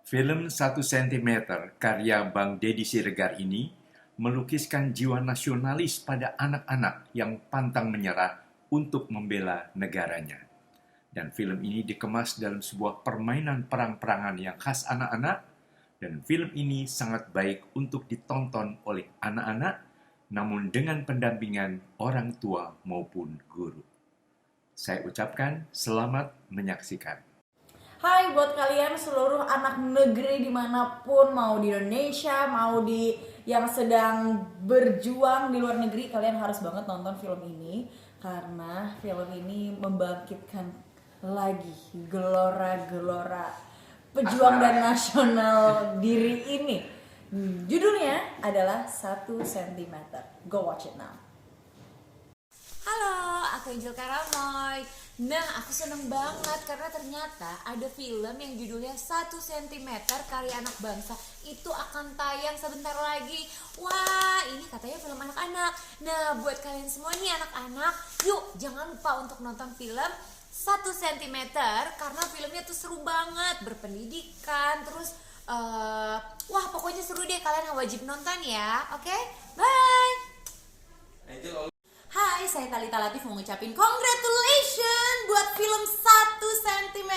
Film 1 cm karya Bang Deddy Siregar ini melukiskan jiwa nasionalis pada anak-anak yang pantang menyerah untuk membela negaranya. Dan film ini dikemas dalam sebuah permainan perang-perangan yang khas anak-anak, dan film ini sangat baik untuk ditonton oleh anak-anak, namun dengan pendampingan orang tua maupun guru. Saya ucapkan selamat menyaksikan. Hai buat kalian seluruh anak negeri dimanapun, mau di Indonesia, mau di yang sedang berjuang di luar negeri, kalian harus banget nonton film ini karena film ini membangkitkan lagi gelora-gelora pejuang dan nasional diri ini. Judulnya adalah 1 cm. Go watch it now. Halo, aku Angel Karamoy. Nah, aku seneng banget karena ternyata ada film yang judulnya 1 cm karya anak bangsa. Itu akan tayang sebentar lagi. Wah, ini katanya film anak-anak. Nah, buat kalian semua nih anak-anak, yuk jangan lupa untuk nonton film 1 cm karena filmnya tuh seru banget, berpendidikan, terus wah pokoknya seru deh, kalian wajib nonton ya. Oke, bye. Hai, saya Talita Latif mau ngucapin congratulations buat film 1 cm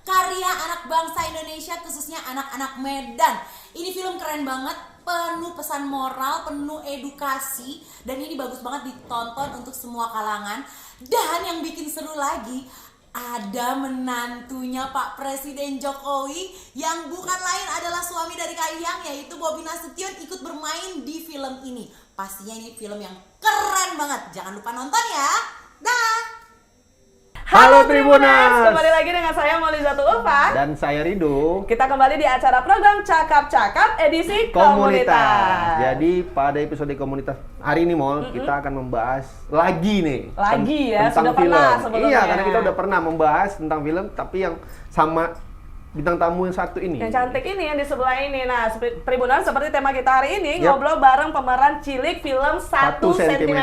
karya anak bangsa Indonesia, khususnya anak-anak Medan. Ini film keren banget, penuh pesan moral, penuh edukasi, dan ini bagus banget ditonton untuk semua kalangan. Dan yang bikin seru lagi, ada menantunya Pak Presiden Jokowi yang bukan lain adalah suami dari Kahiyang, yaitu Bobi Nasution, ikut bermain di film ini. Pastinya ini film yang keren banget. Jangan lupa nonton ya. Dah. Halo Tribuners, kembali lagi dengan saya Maulizatu Ulfa dan saya Rido. Kita kembali di acara program Cakap-Cakap edisi Komunitas. Jadi pada episode Komunitas hari ini kita akan membahas lagi nih. Lagi ya, tentang sudah film. pernah sebelumnya. Iya, karena kita udah pernah membahas tentang film, tapi yang sama bintang tamu yang satu ini. Yang cantik ini, yang di sebelah ini. Nah, Tribuners, seperti tema kita hari ini, Yap. ngobrol bareng pemeran cilik film 1 cm.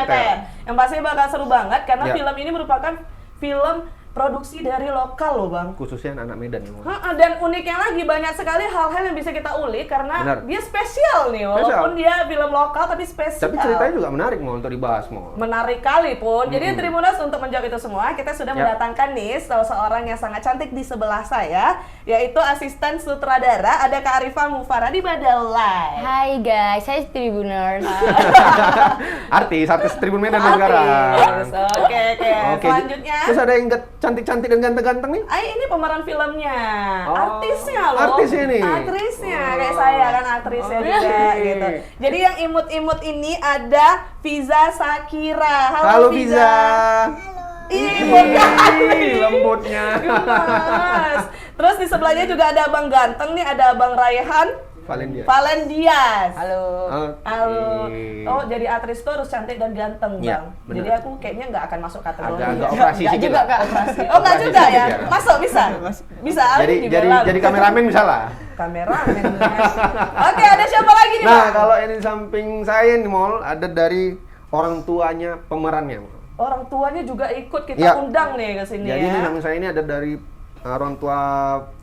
Yang pasti bakal seru banget karena Yap. film ini merupakan film produksi dari lokal loh Bang. Khususnya anak-anak Medan ya. Dan uniknya lagi banyak sekali hal-hal yang bisa kita ulik karena Benar. dia spesial nih, walaupun dia film lokal tapi spesial. Tapi ceritanya juga menarik mau untuk dibahas mau. Menarik kali pun. Jadi Tribuners, untuk menjawab itu semua, kita sudah mendatangkan nih seorang yang sangat cantik di sebelah saya, yaitu asisten sutradara, ada Kak Arifah Mufara di Badalai. Hai guys, saya Tribuners. artis Tribun Medan sekarang. Oke. Selanjutnya, Terus ada yang cantik-cantik dan ganteng-ganteng nih? ini pemeran filmnya, Oh, artisnya loh. artisnya nih? Aktrisnya, kayak saya kan aktrisnya juga gitu. Jadi yang imut-imut ini ada Fiza Sakira. Halo Fiza. Ih, lembutnya. Gemes. Terus di sebelahnya juga ada Abang Ganteng nih, ada Abang Raihan Valendias. Halo. Halo. Oh, jadi aktris tuh harus cantik dan ganteng, Iya, Bang. benar. Jadi aku kayaknya nggak akan masuk kategori. Agak operasi Nggak sedikit juga, lah. Kak. Oh, nggak juga ya? Sedikit ya. Masuk bisa. Bisa. Jadi kameramen bisa lah. kameramen. Oke, ada siapa lagi nih, Nah, Bang? kalau ini di samping saya nih Mol, ada dari orang tuanya pemerannya. Mol. Orang tuanya juga ikut kita Iya. undang nih ke sini Jadi ya. ini samping saya ini ada dari orang tua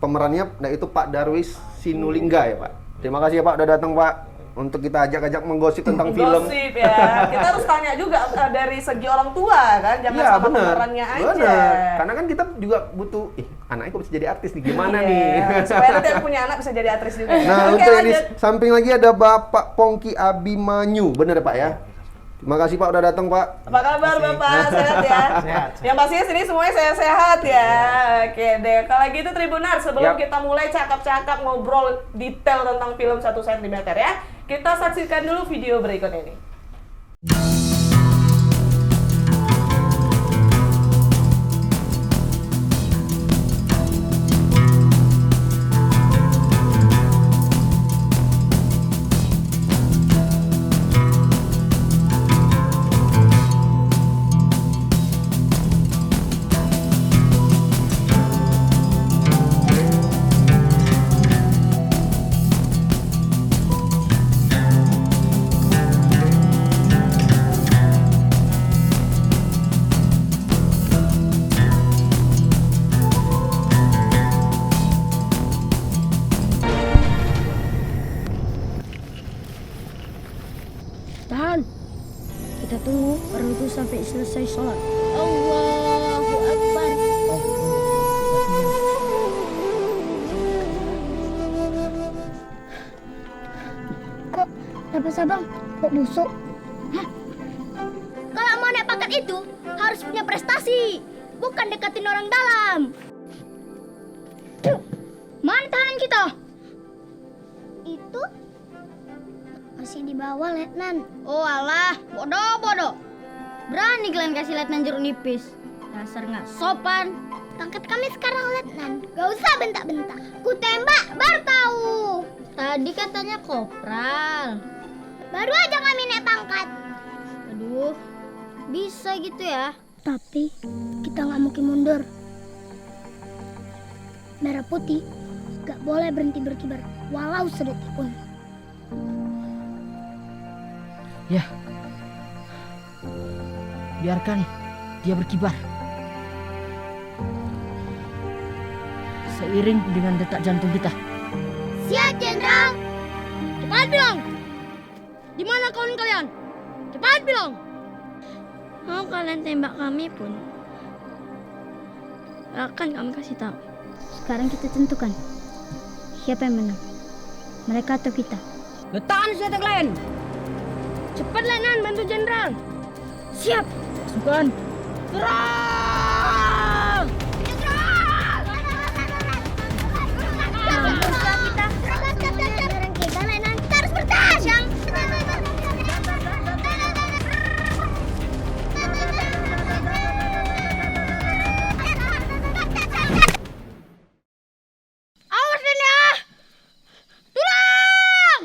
pemerannya, yaitu Pak Darwis Sinulingga ya Pak. Terima kasih ya Pak udah datang Pak untuk kita ajak-ajak menggosip tentang film. Gosip ya. Kita harus tanya juga dari segi orang tua kan, jangan Iya sama benar. pemerannya aja. Benar. Karena kan kita juga butuh, anaknya kok bisa jadi artis nih, gimana Iya, nih? supaya nanti yang punya anak bisa jadi aktris juga. Nah, Oke, untuk ini lanjut. samping lagi ada Bapak Pongki Abimanyu, bener ya Pak ya? Terima kasih Pak udah datang Pak. Apa kabar Bapak? Sehat ya? Sehat. Yang pastinya sini semuanya sehat-sehat ya. Oke deh, kalau gitu Tribunar, sebelum Yap. kita mulai cakap-cakap ngobrol detail tentang film 1 cm ya, kita saksikan dulu video berikut ini. selesai sholat. Allahu Akbar. Kok napas abang kok busuk? Hah? Kalau mau naik pangkat itu harus punya prestasi, bukan deketin orang dalam. Mana tahanan kita? Itu masih di bawah, Letnan. Oh alah, bodoh. Berani kalian kasih Letnan jeruk nipis. Dasar nggak sopan. Pangkat kami sekarang Letnan. Gak usah bentak-bentak. Ku tembak baru tahu. Tadi katanya kopral. Baru aja kami naik pangkat. Aduh, bisa gitu ya. Tapi kita nggak mungkin mundur. Merah putih gak boleh berhenti berkibar walau sedetik pun. Ya, biarkan dia berkibar. Seiring dengan detak jantung kita. Siap, Jenderal. Cepat bilang. Di mana kawan kalian? Cepat bilang. Mau kalian tembak kami pun, akan kami kasih tahu. Sekarang kita tentukan siapa yang menang, mereka atau kita. Letakkan senjata kalian. Cepat, Letnan, bantu Jenderal. Siap. Pasukan. Serang! Kita, Letnan, kita harus bertahan. Awas, Letnan! Tulang!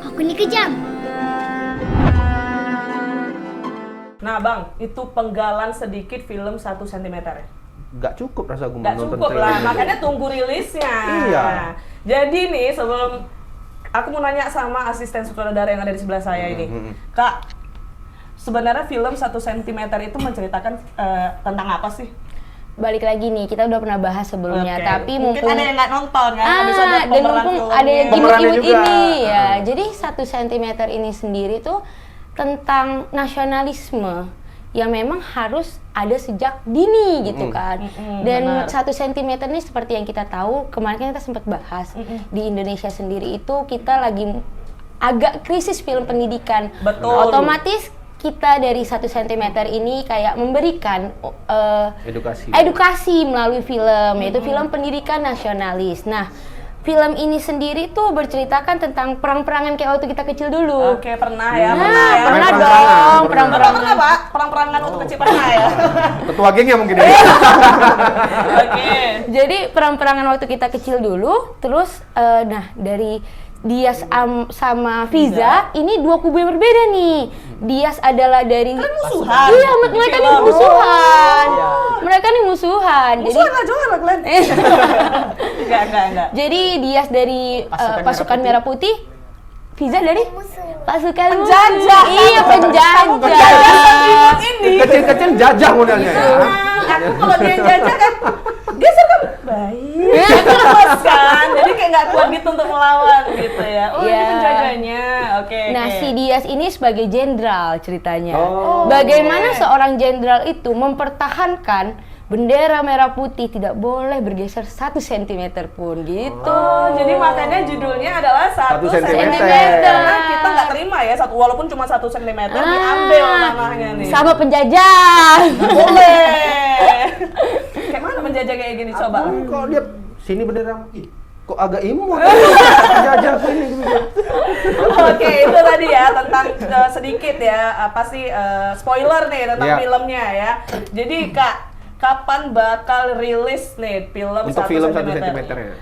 Aku ini kejam. Nah bang, itu penggalan sedikit film 1 cm ya? Nggak cukup rasa gue Nggak nonton cukup lah, trailer. makanya tunggu rilisnya. Iya. Jadi nih sebelum aku mau nanya sama asisten sutradara yang ada di sebelah saya ini, Kak, sebenarnya film 1 cm itu menceritakan tentang apa sih? Balik lagi nih, kita udah pernah bahas sebelumnya, Oke. tapi mungkin mumpung ada yang nggak nonton kan, habis ada dan pemeran mumpung filmnya. ada yang Pemerannya imut-imut juga. ini ya. Jadi 1 cm ini sendiri tuh tentang nasionalisme yang memang harus ada sejak dini gitu kan. Dan 1 cm ini seperti yang kita tahu, kemarin kan kita sempat bahas di Indonesia sendiri itu kita lagi agak krisis film pendidikan. Betul. Otomatis kita dari 1 cm ini kayak memberikan edukasi melalui film, yaitu film pendidikan nasionalis. Nah, film ini sendiri tuh berceritakan tentang perang-perangan kayak waktu kita kecil dulu. Oke, pernah ya, Nah, pernah ya. pernah Perang-perangan, dong, pernah. perang-perangan. Pernah Pak, perang-perangan waktu kecil pernah ya. Ketua gengnya mungkin ya. Oke. Jadi perang-perangan waktu kita kecil dulu, terus nah dari Dias sama Fiza ini dua kubu yang berbeda nih. Dias adalah dari musuhan. Iya, mereka nih Film. musuhan. Oh, iya. Mereka nih musuhan. Jadi Musuhan lah juara kalian. Enggak. Jadi Dias dari pasukan Merah Putih, Fiza dari pasukan Penjajah. Iya, penjajah. Ini. Kecil-kecil jajah modelnya ya. Aku kalau dia yang jajah kan geser kan baik. Lemas kan. Jadi kayak nggak kuat gitu untuk melawan gitu ya. Oh, Iya. ini penjajahnya. Oke. Nah, si Dias ini sebagai jenderal ceritanya. Oh. Bagaimana seorang jenderal itu mempertahankan bendera merah putih tidak boleh bergeser 1 cm pun gitu. Oh, jadi makanya judulnya adalah 1 1 cm. sentimeter. Karena kita nggak terima ya, walaupun cuma 1 cm diambil tanahnya nih. Sama penjajah. Boleh. Kayak mana menjajah kayak gini coba? Kok dia sini bendera ih, kok agak imut. Jajah ini gitu. Oke, itu tadi ya tentang sedikit ya apa sih spoiler nih tentang Iya. filmnya ya. Jadi Kak, kapan bakal rilis nih film Untuk 1 film 1 cm? cm ya.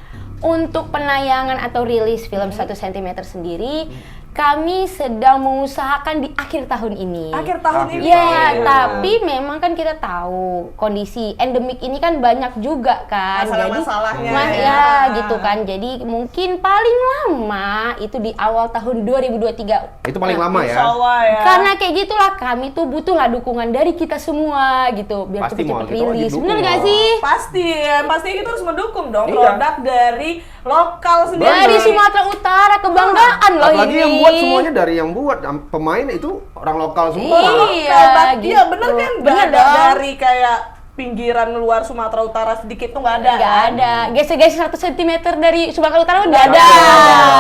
Untuk penayangan atau rilis film 1 cm sendiri, kami sedang mengusahakan di akhir tahun ini. Akhir tahun ini. Ya, tapi memang kan kita tahu kondisi endemik ini kan banyak juga kan. Masalah-masalahnya Jadi, ya. ya gitu kan. Jadi mungkin paling lama itu di awal tahun 2023. Itu paling lama ya. Insya Allah ya. Karena kayak gitulah kami tuh butuhlah dukungan dari kita semua gitu biar Pasti cepet-cepet mau, kita wajib rilis. dukung Bener gak dong. sih? Pasti ya, pasti kita harus mendukung dong Iya. produk dari lokal sendiri. Dari Sumatera Utara, kebanggaan loh Apalagi ini. yang buat semuanya dari yang buat pemain itu orang lokal semua. Iya, gitu. Iya bener kan? Nggak Bener ada dong. dari kayak pinggiran luar Sumatera Utara sedikit tuh nggak ada. Nggak ada. Geser-geser 1 cm dari Sumatera Utara udah ada.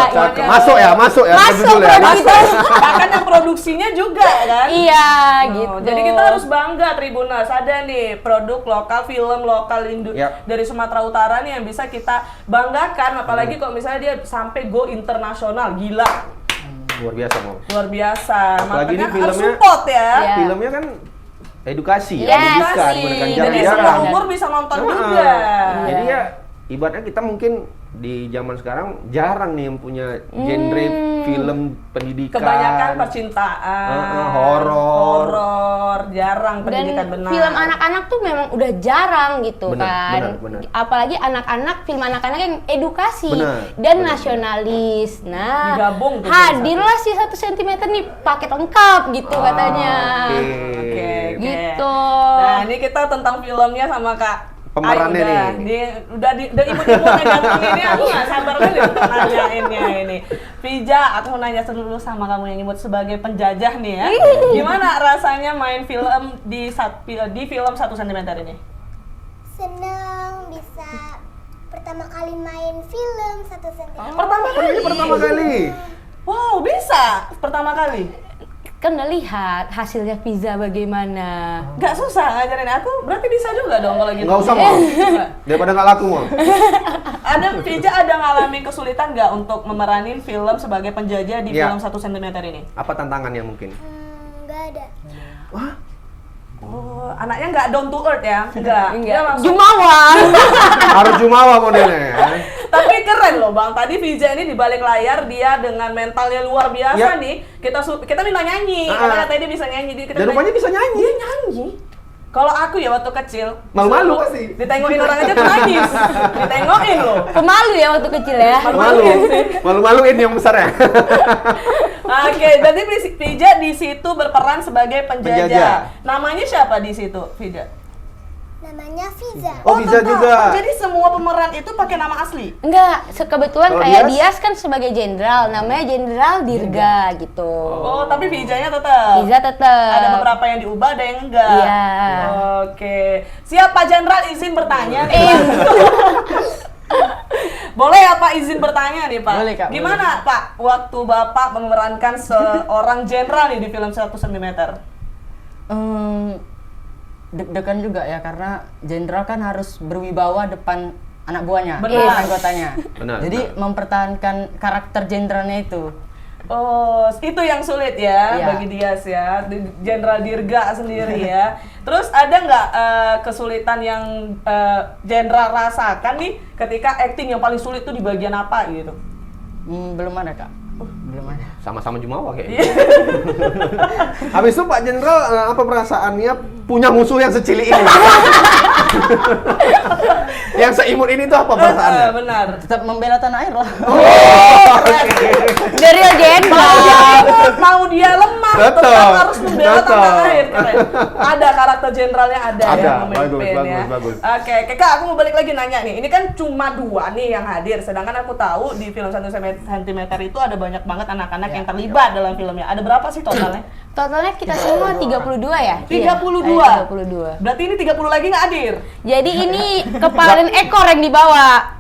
Cakep. Masuk ya Masuk judul ya. produk itu. Bahkan yang produksinya juga kan. Iya, Oh, gitu. Jadi kita harus bangga Tribuners, ada nih produk lokal, film lokal Yap. dari Sumatera Utara nih yang bisa kita banggakan, apalagi kalau misalnya dia sampai go internasional, gila, Luar biasa mau. luar biasa. Apalagi Makanya ini harus filmnya- support ya. Iya. Filmnya kan edukasi, Yes. pendidikan, Edukasi. pendidikan Jadi jarang. semua umur bisa nonton juga. Jadi ya ibaratnya kita mungkin di zaman sekarang jarang nih yang punya genre film pendidikan. Kebanyakan percintaan, horor, jarang Dan pendidikan benar. film anak-anak tuh memang udah jarang gitu Benar, kan. benar. Apalagi anak-anak, film anak-anak yang edukasi Benar, dan benar. nasionalis. Nah, Digabung tuh hadirlah si 1 cm nih paket lengkap gitu katanya. Oke. Gitu. Nah, ini kita tentang filmnya sama Kak Pemerannya Ai udah, nih. udah imut-imutnya ganteng ini, aku gak sabar kali untuk nanyainnya ini. Vija, aku mau nanya dulu sama kamu yang imut sebagai penjajah nih ya. Gimana rasanya main film di film 1 cm ini? Seneng bisa pertama kali main film 1 cm. Pertama kali. Wow, bisa pertama kali. Kan udah lihat hasilnya pizza bagaimana. Gak susah ngajarin aku, berarti bisa juga dong kalau gitu. Nggak usah mau. Daripada nggak laku mau. Vija ada ngalami kesulitan nggak untuk memeranin film sebagai penjajah di Iya. film 1 cm ini? Apa tantangannya mungkin? Nggak ada. Oh, anaknya nggak down to earth ya? Enggak. Dia langsung. Jumawa. Harus jumawa modelnya ya. Tapi keren loh Bang. Tadi Vija ini di balik layar dia dengan mentalnya luar biasa Ya. nih. Kita minta nyanyi. Ah. Karena katanya dia bisa nyanyi. Kita Dan rupanya bisa nyanyi. Dia nyanyi. Kalau aku ya waktu kecil Malu-malu suruh pasti. ditengokin orang aja tuh nangis. Ditengokin loh. Pemalu ya waktu kecil ya. Malu-maluin yang besar ya. Oke, berarti Vija di situ berperan sebagai penjajah. Penjajah. Namanya siapa di situ, Vija? Namanya Fiza. Oh, bisa tetap. juga. Jadi semua pemeran itu pakai nama asli. Enggak, kebetulan Kalau kayak Dias? Dias kan sebagai jenderal, namanya Jenderal Dirga gitu. Oh, tapi Vijanya tetap. Pizza tetap. Ada beberapa yang diubah, ada yang enggak. Iya. Oke. Siap Pak Jenderal, izin bertanya nih. Pak. Boleh ya Pak izin bertanya nih Pak? Boleh, Kak, Gimana Pak waktu Bapak memerankan seorang jenderal nih di film 1 cm? Deg-degan juga ya karena jenderal kan harus berwibawa depan anak buahnya, Benar. anggotanya. Benar, Jadi benar. mempertahankan karakter jenderalnya itu. Oh, itu yang sulit ya Iya. bagi Dias ya, Jenderal Dirga sendiri ya. Terus ada nggak kesulitan yang Jenderal rasakan nih ketika acting yang paling sulit tuh di bagian apa gitu? Belum ada Kak, belum ada. Sama-sama jumawa kayaknya. Habis itu Pak Jenderal apa perasaannya punya musuh yang secili ini? Yang seimut ini tuh apa perasaannya? Benar. Tetap membela tanah air lah. Dari jenderal. Mau dia lemah, Betul. tetap harus membela Betul. tanah air. Keren. Ada karakter jenderalnya ada Ada. yang memimpin Bagus, ya. bagus. Oke, Kak, aku mau balik lagi nanya nih. Ini kan cuma 2 nih yang hadir, sedangkan aku tahu di film 1 cm itu ada banyak banget anak-anak yang terlibat dalam filmnya. Ada berapa sih totalnya? Totalnya kita semua 32 ya? 32. Iya, 32. Berarti ini 30 lagi nggak hadir. Jadi ini kepala dan ekor yang dibawa.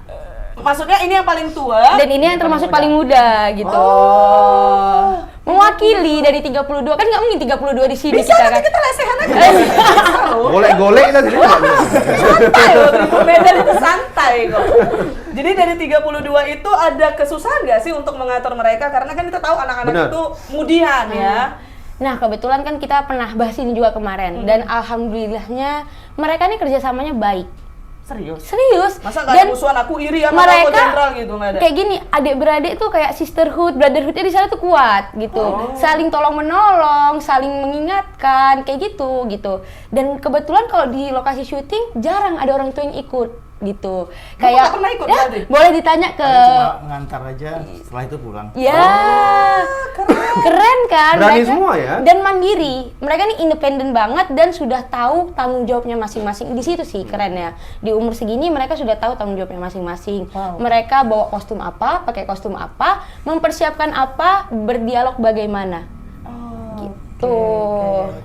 Maksudnya ini yang paling tua. Dan ini yang termasuk paling muda gitu. Oh. Mewakili dari 32. Kan nggak mungkin 32 di sini Bisa kita nanti kan. kita lesehan aja. Golek-golek kita sini. Santai loh, Tribun Medan itu santai kok. Jadi dari 32 itu ada kesusahan nggak sih untuk mengatur mereka? Karena kan kita tahu anak-anak Benar. itu kemudian ya. Nah, kebetulan kan kita pernah bahas ini juga kemarin. Dan alhamdulillahnya mereka ini kerjasamanya baik. Serius. Serius. Masa nggak ada musuhan aku iri sama kamu jenderal gitu, nggak ada? Kayak gini, adik-beradik tuh kayak sisterhood, brotherhoodnya di sana tuh kuat gitu. Saling tolong menolong, saling mengingatkan, kayak gitu. Dan kebetulan kalau di lokasi syuting jarang ada orang tua yang ikut gitu. nggak pernah ikut ya, berarti? boleh ditanya ke Cuma ngantar aja, setelah itu pulang. ya keren kan Berani mereka, semua ya? dan mandiri, mereka nih independen banget dan sudah tahu tanggung jawabnya masing-masing. Di situ sih kerennya, di umur segini mereka sudah tahu tanggung jawabnya masing-masing. Mereka bawa kostum apa, pakai kostum apa, mempersiapkan apa, berdialog bagaimana gitu.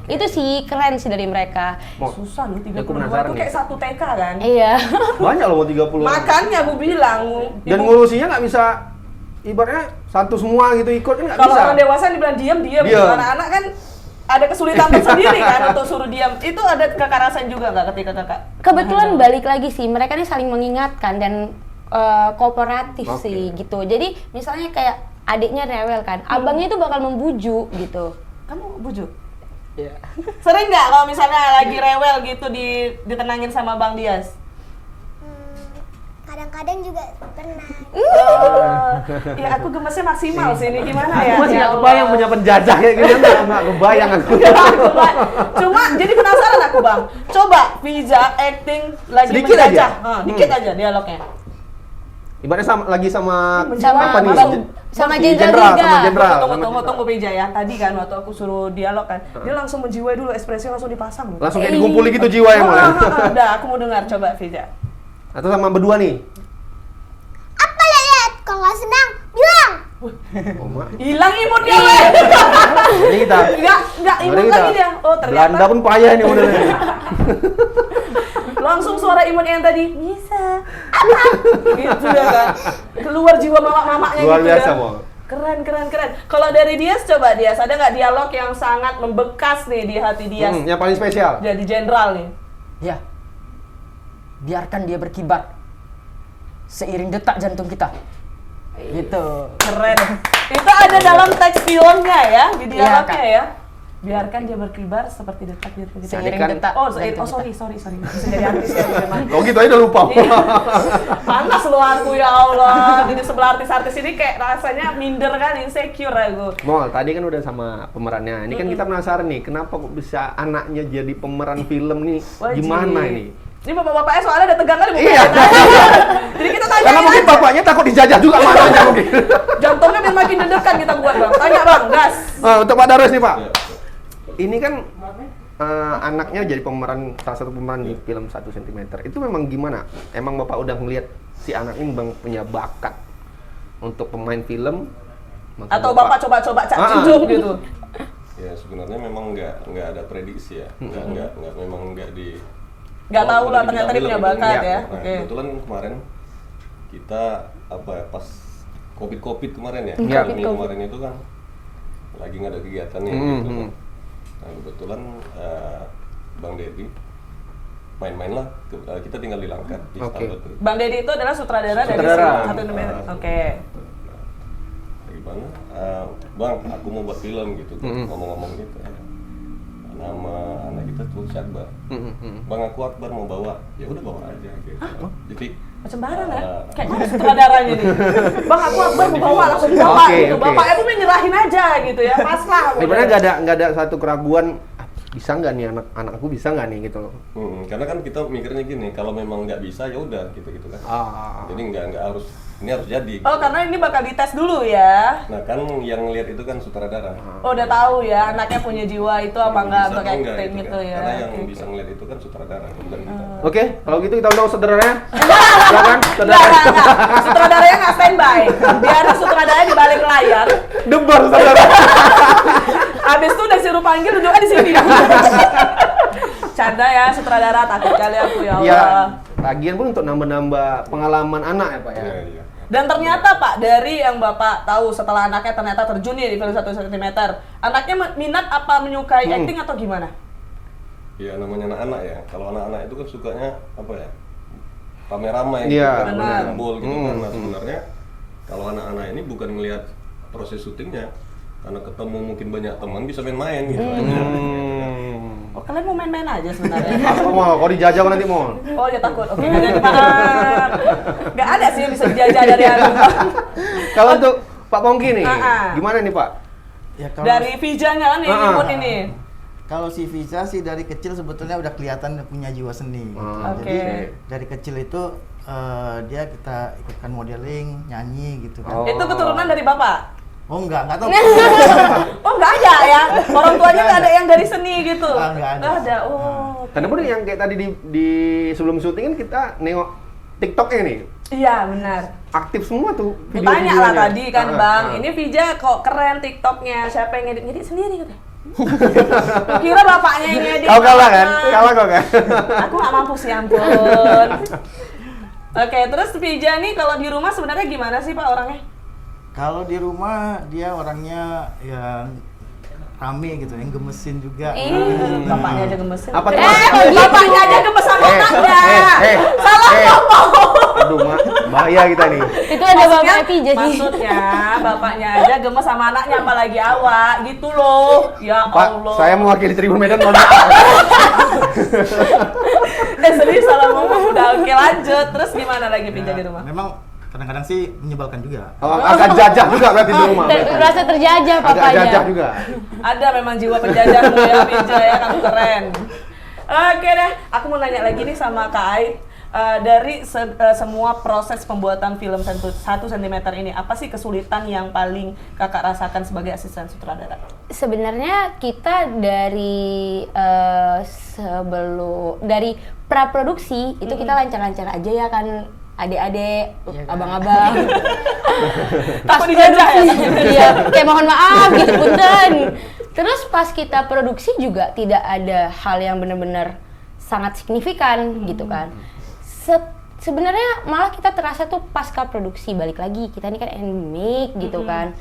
Itu sih keren sih dari mereka. Susah loh, 32 aku penasaran itu kayak nih. 1 TK kan? Iya. Banyak loh mau 30. Makanya aku bilang, Dan ngurusinya nggak bisa, ibaratnya satu semua gitu ikut kan nggak kalau bisa. orang dewasa dibilang diam. Anak-anak kan ada kesulitan tersendiri kan untuk suruh diam. Itu ada kekerasan juga nggak ketika kakak? Kebetulan balik lagi sih, mereka nih saling mengingatkan dan kooperatif sih gitu. Jadi misalnya kayak adiknya rewel kan, abangnya itu bakal membujuk gitu. Kamu bujuk? Iya. Sering nggak kalau misalnya lagi rewel gitu ditenangin sama Bang Dias? Kadang-kadang juga pernah. Ya aku gemesnya maksimal sih ini gimana ya? Aku masih Ya nggak Allah. kebayang punya penjajah kayak gini, nggak kebayang aku. Cuma jadi penasaran aku Bang. Coba Fiza acting lagi Sedikit menjajah. aja? Dikit aja dialognya. Ibaratnya lagi sama Sama apa nih? sama Si Jenderal sama Giga. jenderal. Tunggu Fiza ya. Tadi kan waktu aku suruh dialog kan, dia langsung menjiwai dulu, ekspresinya langsung dipasang. Langsung kayak dikumpuli gitu jiwa yang mulai. Udah, aku mau dengar coba Fiza. Atau sama berdua nih. Apa lihat? Kalau nggak senang, bilang. Oh, Mak. Hilang imutnya weh. Ini kita. Enggak imut Mari lagi kita. dia. Oh, ternyata Belanda pun payah ini modelnya. langsung suara imutnya yang tadi bisa. Gitu ya kan. Keluar jiwa mamak-mamaknya Luar gitu biasa, ya. Mo. Keren. Kalau dari Dias coba Dias, ada nggak dialog yang sangat membekas nih di hati Dias? Yang paling spesial. Jadi jenderal nih. Ya. Biarkan dia berkibar seiring detak jantung kita. Gitu. Keren. Itu ada dalam teks filmnya ya, di dialognya Iya, ya. Biarkan dia berkibar seperti detak jantung kita. Seiring kan- detak. Oh, jantung sorry. kita. Bisa jadi artis ya, memang. Kok gitu aja udah lupa. Panas lu aku ya Allah. Jadi sebelah artis-artis ini kayak rasanya minder kan, insecure aku. Mol, tadi kan udah sama pemerannya. Ini kan kita penasaran nih, kenapa kok bisa anaknya jadi pemeran film nih? Wajib. Gimana ini? Ini bapak-bapaknya soalnya ada tegang kali Iya. Jadi kita tanya Karena mungkin bapaknya takut dijajah juga sama anaknya mungkin. jantungnya biar makin deg-degan kita buat Bang. Tanya Bang, gas. Untuk Pak Darwis nih Pak. Ini kan anaknya jadi salah satu pemeran di film 1 cm. Itu memang gimana? Emang Bapak udah ngelihat si anak ini bang punya bakat untuk pemain film? Maka Atau Bapak coba-coba cincuk gitu. Ya sebenarnya memang nggak ada prediksi ya, memang nggak di. Nggak tahu lah di ternyata dia punya film bakat ini. ya. Nah, Oke. kebetulan kemarin kita pas COVID kemarin ya, Iya. pandemi kemarin itu kan lagi nggak ada kegiatannya gitu. Nah kebetulan Bang Dedi main-main lah, kita tinggal di Langkat di Oke. Stalbot. Bang Dedi itu adalah sutradara dari Sutradara. 1 cm. Oke. Gimana? Bang, aku mau buat film gitu, ngomong-ngomong gitu. Nama anak kita tuh Syakbar. Bang, aku Akbar mau bawa. Ya udah bawa aja gitu. Jadi Macam barang ya? Kayak mana sutradaranya nih? Bang, aku Akbar mau bawa, langsung bawa Oke, gitu. oke. Bapaknya pun nyerahin aja gitu ya, pasrah. Sebenarnya nggak ada satu keraguan. Bisa nggak nih anak aku bisa nggak nih gitu loh? karena kan kita mikirnya gini, kalau memang nggak bisa ya udah gitu kan. Jadi nggak harus ini harus jadi. Oh, karena ini bakal dites dulu ya. Nah kan yang lihat itu kan sutradara. Oh, udah tahu ya anaknya punya jiwa itu apa enggak Bisa untuk atau enggak acting gitu gitu kan. ya. Karena yang Oke, bisa oke. ngeliat itu kan sutradara, bukan kita. Oke, kalau gitu kita undang saudaranya. Silakan, saudara. Enggak. Sutradaranya nggak standby. Biar sutradaranya di balik layar. Debar saudara. Habis itu udah suruh panggil tunjukkan di sini. Canda ya sutradara, takut kali aku ya Allah. Ya, lagian pun untuk nambah-nambah pengalaman anak ya Pak ya. Iya. Dan ternyata Pak, dari yang Bapak tahu setelah anaknya ternyata terjun nih di film 1 cm, anaknya minat apa menyukai acting atau gimana? Ya namanya anak-anak ya. Kalau anak-anak itu kan sukanya apa ya? Rame-rame gitu Iya, kan, benar. kumpul gitu kan. Nah sebenarnya kalau anak-anak ini bukan ngelihat proses syutingnya, karena ketemu mungkin banyak teman bisa main-main gitu aja. Oh, kalian mau main-main aja sebenarnya. Aku mau, kalau dijajah kok nanti mau. Oh ya takut, oke jadi maaf. Gak ada sih yang bisa dijajah dari aku. Kalau untuk Pak Pongki nih, Ah, ah. gimana nih Pak? Ya kalau Dari Vijanya kan nih, Ah, ah. input ini. Kalau si Visa sih dari kecil sebetulnya udah kelihatan punya jiwa seni. Gitu. Oke. Jadi dari kecil itu dia kita ikutkan modeling, nyanyi gitu kan. Itu keturunan dari bapak? Oh enggak tahu. Oh enggak ada ya? Orang tuanya enggak ada yang dari seni gitu? Enggak ada. Nggak ada, oh. Karena pun yang kayak tadi di sebelum syuting kan kita nengok TikToknya nih. Iya benar. Aktif semua tuh Tanya lah video-videonya. tadi kan Bang, ini Vija kok keren TikToknya, siapa yang ngedit sendiri katanya? Kira bapaknya yang ngedit. Kau kalah kan? Kalah kau kan? Aku nggak mampu sih, ampun. Oke, terus Vija nih kalau di rumah sebenarnya gimana sih Pak orangnya? Kalau di rumah dia orangnya yang rame gitu, yang gemesin juga. Bapaknya aja gemesin. Apa tuh? Bapaknya aja gemes sama anaknya. Salah ngomong. Aduh, bahaya kita nih. Itu ada bapaknya Vija sih. Maksudnya bapaknya aja gemes sama anaknya, apalagi awak gitu loh. Ya Pak, Allah. saya mewakili Tribun Medan. Mohon Serius salah ngomong. Udah oke, lanjut. Terus gimana lagi Vija di rumah? Memang kadang-kadang sih menyebalkan juga. Agak jajah juga berarti di rumah. Merasa terjajah Agak papanya. jajah juga. Ada memang jiwa penjajahmu ya Vija ya, kamu keren. Oke deh, aku mau nanya lagi nih sama Kak Aid. Dari semua proses pembuatan film 1 cm ini, apa sih kesulitan yang paling kakak rasakan sebagai asisten sutradara? Sebenarnya kita dari dari praproduksi itu kita lancar-lancar aja ya kan, adik-adik, abang-abang. Takut dijajah ya? Iya, kayak mohon maaf gitu punten. Terus pas kita produksi juga tidak ada hal yang benar-benar sangat signifikan gitu kan. Sebenarnya malah kita terasa tuh pasca produksi, balik lagi kita ini kan endemic gitu kan.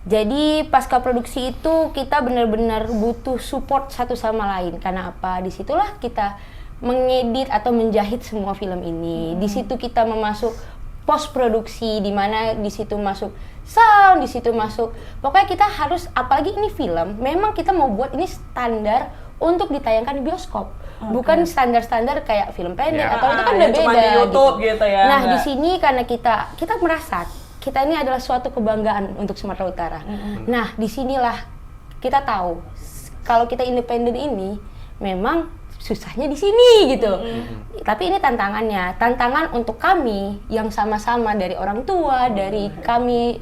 Jadi pasca produksi itu kita benar-benar butuh support satu sama lain. Karena apa? Disitulah kita mengedit atau menjahit semua film ini. Di situ kita memasuk post produksi, di mana di situ masuk sound, di situ masuk. Pokoknya kita harus, apalagi ini film, memang kita mau buat ini standar untuk ditayangkan di bioskop. Bukan standar-standar kayak film pendek atau itu kan udah cuma beda di YouTube gitu ya. Nah, enggak. di sini karena kita merasa kita ini adalah suatu kebanggaan untuk Sumatera Utara. Nah, disinilah kita tahu kalau kita independen ini memang susahnya di sini gitu. Tapi ini tantangannya, tantangan untuk kami yang sama-sama dari orang tua, dari kami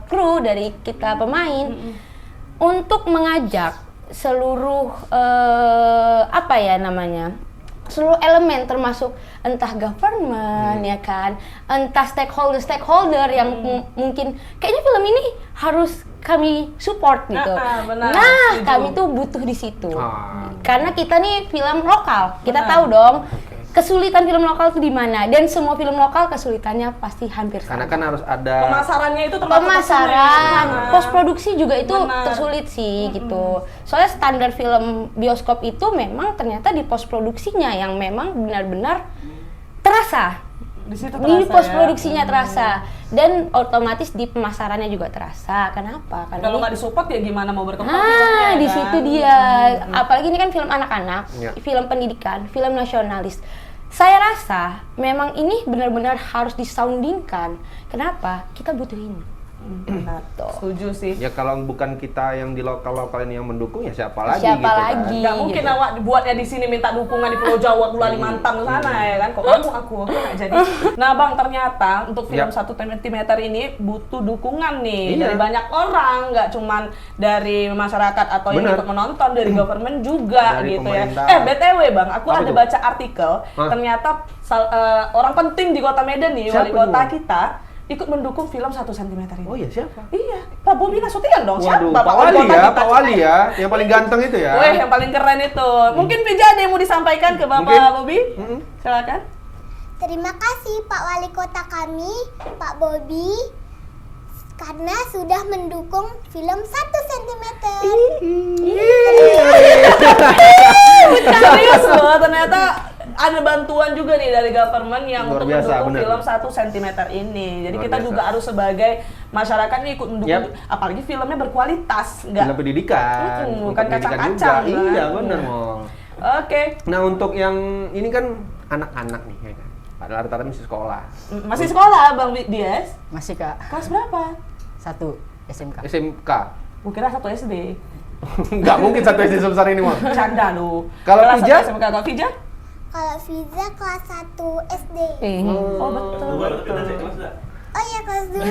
kru, dari kita pemain untuk mengajak seluruh seluruh elemen termasuk entah government ya kan, entah stakeholder yang mungkin kayaknya film ini harus kami support gitu. Benar, Nah, setuju. kami tuh butuh di situ. Karena kita nih film lokal, kita tahu dong kesulitan film lokal itu di mana, dan semua film lokal kesulitannya pasti hampir sama. Karena kan harus ada Pemasarannya itu termasuk Pemasaran, kesulitan. post produksi juga itu Benar. tersulit sih gitu. Soalnya standar film bioskop itu memang ternyata di post produksinya yang memang benar-benar terasa. Di situ Di terasa post ya. produksinya terasa, dan otomatis di pemasarannya juga terasa. Kenapa? Karena Kalau ini- nggak disupport ya gimana mau berkembang filmnya, di kan? situ dia. Apalagi ini kan film anak-anak, Ya. film pendidikan, film nasionalis. Saya rasa memang ini benar-benar harus disoundingkan. Kenapa? Kita butuh ini. Benar, setuju sih. ya kalau bukan kita yang di lokal ini yang mendukung ya siapa lagi Siapa gitu lagi? Nggak mungkin gitu. awak buatnya di sini minta dukungan di Pulau Jawa, Pulau Kalimantan sana ya kan? Kok aku nggak jadi. Nah Bang, ternyata untuk film Yap. 1 cm ini butuh dukungan nih Iya. dari banyak orang, nggak cuman dari masyarakat atau yang Benar. ikut menonton, dari government juga Dari gitu pemerintah. ya. BTW Bang, aku Apa ada tuh? baca artikel ternyata orang penting di Kota Medan nih, wali Siapa kota tuh? kita ikut mendukung film 1 cm ini. Oh iya, siapa? Iya, Pak Bobi Nasution dong. Waduh, Siapa Pak wali Wali kota ya, kita? Pak Wali ya, yang paling ganteng itu ya. Weh, yang paling keren itu. Mungkin Vija ada yang mau disampaikan ke Bapak Mungkin. Bobi? Silakan. Terima kasih Pak Wali Kota kami, Pak Bobi, karena sudah mendukung film 1 cm. Serius loh, ternyata ada bantuan juga nih dari government yang Luar untuk biasa, mendukung bener. film 1 cm ini. Jadi Luar kita biasa. juga harus sebagai masyarakat nih ikut mendukung, Yap. apalagi filmnya berkualitas, Film enggak? pendidikan, bukan untuk pendidikan kacang-kacang, juga. kan? Iya, benar, Mol. Oke. Nah, untuk yang ini kan anak-anak nih, ya kan. Padahal rata-rata masih sekolah. Masih sekolah Bang Dias? Masih Kak, Kelas berapa? 1 SMK. SMK. Gue kira 1 SD. Nggak mungkin satu SD sebesar ini, Mal. Canda lu. Kalau Kelas Fija? 1 SMK. Kalau Fija? Kalau Fiza kelas 1 SD. Oh betul. Oh iya kelas 2.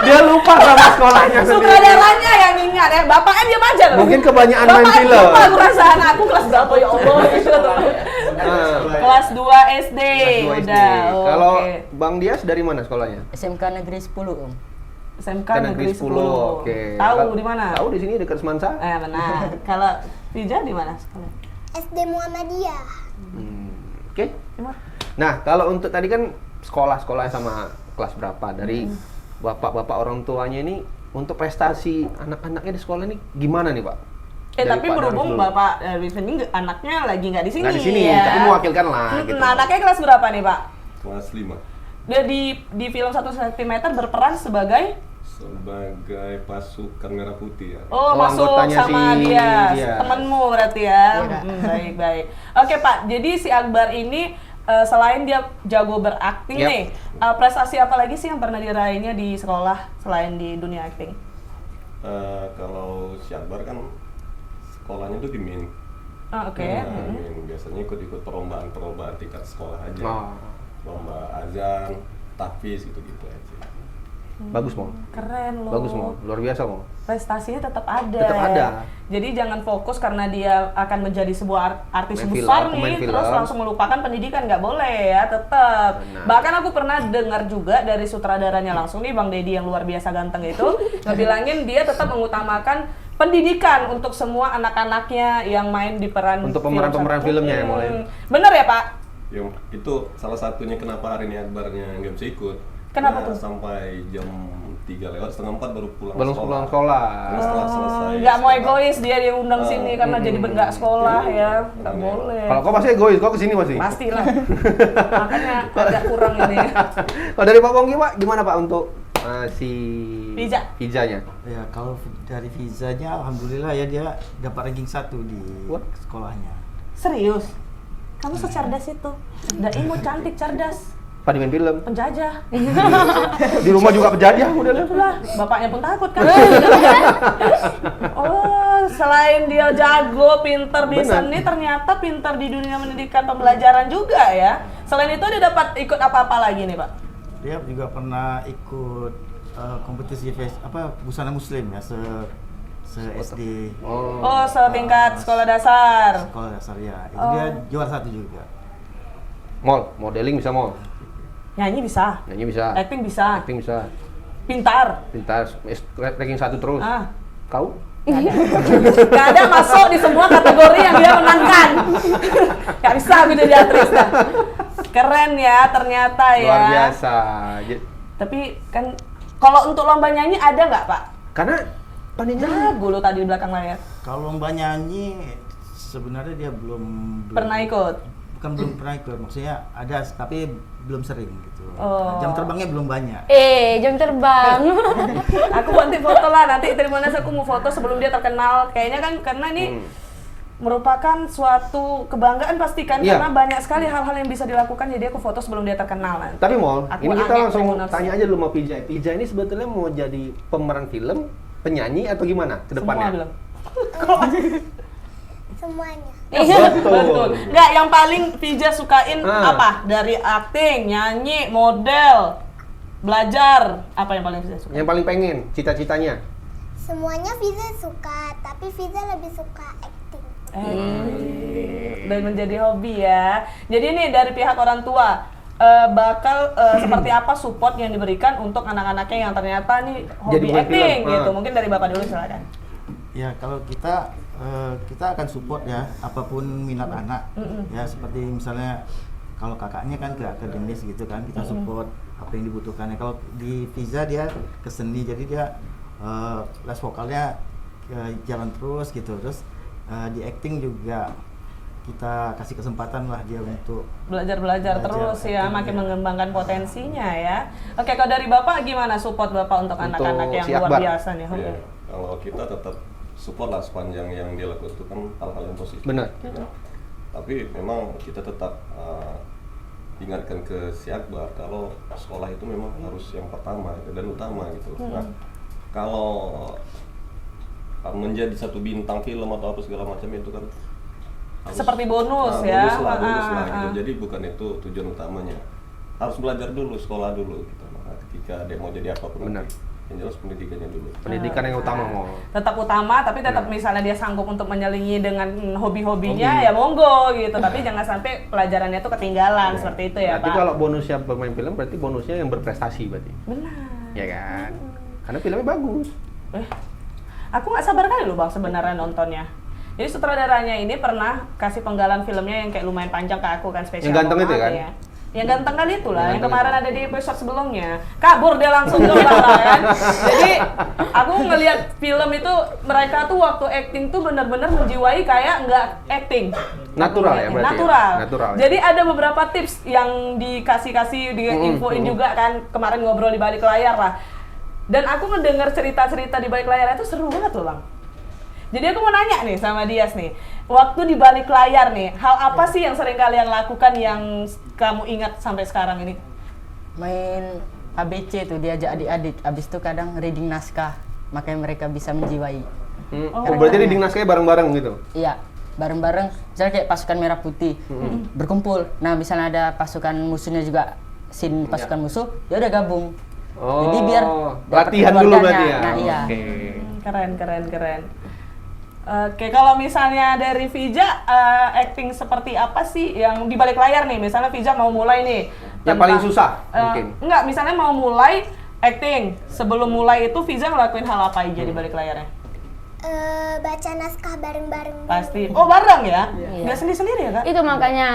Dia lupa sama sekolahnya sendiri. Sutradaranya yang ingat ya, bapaknya diam aja loh. Mungkin kebanyakan main Bapaknya film. lupa, aku rasa anakku kelas berapa ya Allah. Kelas 2 SD. Kelas 2 SD. Udah. Kalau oke. Bang Dias dari mana sekolahnya? SMK Negeri 10, Om. SMK Ke Negeri 10. Oke. Tahu di mana? Tahu di sini dekat Semansa. Benar. Kalau Fija di mana sekolah? SD Muhammadiyah. Oke. Nah, kalau untuk tadi kan sekolah-sekolahnya sama kelas berapa dari bapak-bapak orang tuanya ini untuk prestasi anak-anaknya di sekolah ini gimana nih, Pak? Dari Tapi Pak berhubung Darul. Bapak Darwis ini anaknya lagi nggak di sini. Nggak di sini, ya. tapi mewakilkan lah. Gitu. Nah, anaknya kelas berapa nih, Pak? Kelas 5. Dia di film 1 cm berperan sebagai pasukan merah putih ya. Oh, masuk anggotanya sama si dia, temenmu berarti ya. Baik. Oke Pak, jadi si Akbar ini selain dia jago berakting Yap. nih, prestasi apa lagi sih yang pernah diraihnya di sekolah selain di dunia akting? Kalau si Akbar kan sekolahnya tuh di MIN. Oke. MIN biasanya ikut-ikut perlombaan tingkat sekolah aja. Oh. Lomba azan, tahfiz gitu-gitu aja. Bagus, Mo. Keren loh. Bagus, Mo. Luar biasa, Mo. Prestasinya tetap ada. Tetap ada. Jadi jangan fokus karena dia akan menjadi sebuah artis Pemain besar film, pemain nih, terus film. langsung melupakan pendidikan, nggak boleh ya, tetap. Benar. Bahkan aku pernah dengar juga dari sutradaranya langsung nih, Bang Deddy yang luar biasa ganteng itu, ngebilangin dia tetap mengutamakan pendidikan untuk semua anak-anaknya yang main di peran Untuk pemeran-pemeran filmnya ya, mulai. Bener ya, Pak? Itu salah satunya kenapa hari ini Akbarnya nggak bisa ikut. Kenapa Nah, tuh? Sampai jam 3 lewat, setengah 4 baru pulang Belum sekolah. pulang sekolah. Karena setelah selesai Nggak mau sekolah, egois dia diundang sini karena jadi nggak sekolah ya, nggak boleh. Kalau kau pasti egois, kau kesini pasti. Pastilah. Makanya agak kurang ini. Kalau dari Pak Pongki, Pak, gimana Pak untuk si Fijanya? Ya kalau dari Fizanya, alhamdulillah ya dia dapat ranking 1 di sekolahnya. Serius? Kamu secerdas itu. Dan Imo cantik, cerdas. Pak main film. Penjajah. Di rumah juga penjajah modelnya. Itulah, bapaknya pun takut kan. Oh, selain dia jago, pinter di Benar. seni, ternyata pinter di dunia pendidikan pembelajaran juga ya. Selain itu dia dapat ikut apa-apa lagi nih, Pak? Dia juga pernah ikut kompetisi busana muslim ya se SD. Oh, setingkat sekolah dasar. Sekolah dasar ya. Itu dia juara 1 juga. Mall, modeling bisa Mall. Nyanyi bisa. Nyanyi bisa. Acting bisa. Acting bisa. Pintar. Pintar, ranking 1 terus. Kau? Gak ada masuk di semua kategori yang dia menangkan. Gak bisa aku jadi aktris dah. Keren ya ternyata ya. Luar biasa. Tapi kan kalau untuk lomba nyanyi ada nggak, Pak? Karena jago lo tadi di belakang layar. Kalau lomba nyanyi sebenarnya dia belum Pernah ikut? Bukan belum pernah ikut, maksudnya ada tapi belum sering gitu. Oh. Jam terbangnya belum banyak. Jam terbang. Aku nanti foto lah, nanti Trimonas aku mau foto sebelum dia terkenal. Kayaknya kan karena ini merupakan suatu kebanggaan pasti kan, Iya. karena banyak sekali hal-hal yang bisa dilakukan, jadi aku foto sebelum dia terkenal nanti. Tapi Mol, Aku ini kita angkat langsung Trimonas. tanya aja dulu sama Pija. Pija ini sebetulnya mau jadi pemeran film, penyanyi atau gimana ke depannya? Semua bilang. Semuanya. Betul. Nggak, yang paling Fija sukain apa? Dari akting, nyanyi, model, belajar, apa yang paling Fija suka? Yang paling pengen, cita-citanya? Semuanya Fiza suka, tapi Fiza lebih suka acting. Dan menjadi hobi ya. Jadi nih dari pihak orang tua bakal seperti apa support yang diberikan untuk anak-anaknya yang ternyata nih hobi Jadi pemain acting film. gitu. Mungkin dari Bapak dulu silakan. Ya kalau kita akan support ya apapun minat anak. Ya seperti misalnya kalau kakaknya kan ke akademis gitu kan, kita support apa yang dibutuhkannya. Kalau di Fiza dia ke seni, jadi dia les vokalnya jalan terus gitu. Terus di acting juga kita kasih kesempatan lah dia untuk belajar terus ya, makin mengembangkan potensinya ya. Oke, kalau dari Bapak gimana support Bapak untuk anak-anak yang si luar Akbar. biasa nih? Ya, kalau kita tetap support lah sepanjang yang dia lakukan itu kan hal-hal yang positif. Benar. Ya. Tapi memang kita tetap ingatkan ke si Akbar kalau sekolah itu memang harus yang pertama dan utama gitu. Nah, kalau menjadi satu bintang film atau apa segala macam itu kan harus, Seperti bonus ya. bonus lah gitu. Jadi bukan itu tujuan utamanya. Harus belajar dulu, sekolah dulu gitu. Nah, ketika dia mau jadi apapun Benar. nanti, yang jelas pendidikannya dulu. Pendidikan yang utama mau. Tetap utama, tapi tetap misalnya dia sanggup untuk menyelingi dengan hobi-hobinya ya monggo gitu. Tapi jangan sampai pelajarannya itu ketinggalan seperti itu ya, Berarti Pak. kalau bonusnya pemain film berarti bonusnya yang berprestasi berarti. Benar. Ya kan? Karena filmnya bagus. Aku nggak sabar kali loh Bang sebenarnya nontonnya. Jadi sutradaranya ini pernah kasih penggalan filmnya yang kayak lumayan panjang ke aku kan, spesial. Yang ganteng itu banget kan? ya. Yang ganteng kali itulah, yang Yang kemarin ada di episode sebelumnya. Kabur dia langsung tuh kan. Jadi aku ngelihat film itu mereka tuh waktu acting tuh benar-benar menjiwai kayak nggak acting. Natural ya berarti. Natural. Ya? Natural. Ya? Jadi ada beberapa tips yang dikasih-kasih, diinfoin juga kan, kemarin ngobrol di balik layar lah. Dan aku ngedenger cerita-cerita di balik layar itu seru banget loh Bang. Jadi aku mau nanya nih sama Dias nih, waktu di balik layar nih, hal apa sih yang sering kalian lakukan yang kamu ingat sampai sekarang ini? Main ABC tuh diajak adik-adik, abis itu kadang reading naskah, makanya mereka bisa menjiwai. Oh, berarti reading naskahnya bareng-bareng gitu? Iya, bareng-bareng, misalnya kayak pasukan merah putih, berkumpul. Nah, misalnya ada pasukan musuhnya juga, scene pasukan musuh, ya udah gabung. Oh, Jadi biar dapat latihan dulu keluarganya. berarti ya? Nah, iya. Keren. Oke, kalau misalnya dari Vija, acting seperti apa sih yang di balik layar nih? Misalnya Vija mau mulai nih. Yang paling susah mungkin? Enggak, misalnya mau mulai acting. Sebelum mulai itu Vija ngelakuin hal apa aja di balik layarnya? Baca naskah bareng-bareng. Pasti. Oh, bareng ya? Iya. Nggak sendiri-sendiri ya, Kak? Itu makanya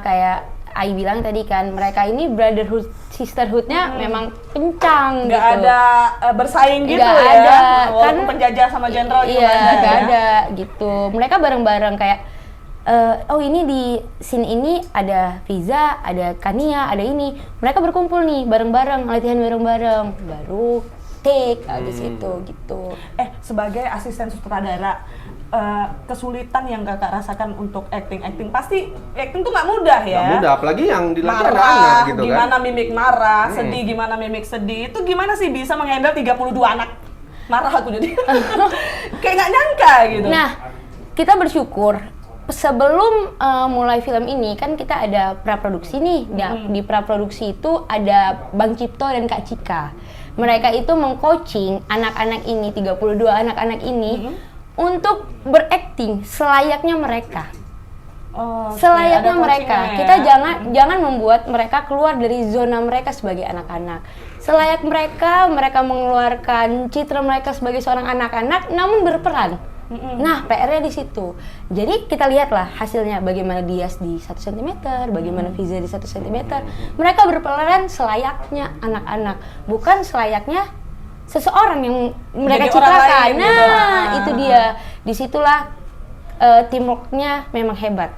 kayak Ai bilang tadi kan, mereka ini brotherhood, sisterhoodnya memang kencang Nggak gitu. ada bersaing gitu Nggak ya? ada, Walaupun penjajah sama jenderal juga Iya, nggak nggak ya? ada gitu. Mereka bareng-bareng kayak, oh ini di scene ini ada Fiza, ada Kania, ada ini. Mereka berkumpul nih bareng-bareng, latihan bareng-bareng. Baru take habis itu gitu. Sebagai asisten sutradara, kesulitan yang kakak rasakan untuk acting pasti acting tuh nggak mudah ya. Nggak mudah, apalagi yang dilatih Marah, anak-anak gitu kan. gimana mimik marah, sedih gimana mimik sedih, itu gimana sih bisa menghandle 32 anak? Marah aku jadi kayak nggak nyangka gitu. Nah, kita bersyukur sebelum mulai film ini kan kita ada praproduksi nih. Di praproduksi itu ada Bang Cipto dan Kak Cika. Mereka itu mengcoaching anak-anak ini, 32 anak-anak ini untuk berakting selayaknya mereka. Selayaknya mereka. Kita jangan membuat mereka keluar dari zona mereka sebagai anak-anak. Selayak mereka mengeluarkan citra mereka sebagai seorang anak-anak namun berperan. Nah, PR-nya di situ. Jadi kita lihatlah hasilnya, bagaimana Dias di 1 cm, bagaimana Fiza di 1 cm. Mereka berperan selayaknya anak-anak, bukan selayaknya seseorang yang mereka Jadi orang citrakan. lain Nah, gitu. itu dia. Disitulah teamwork-nya memang hebat.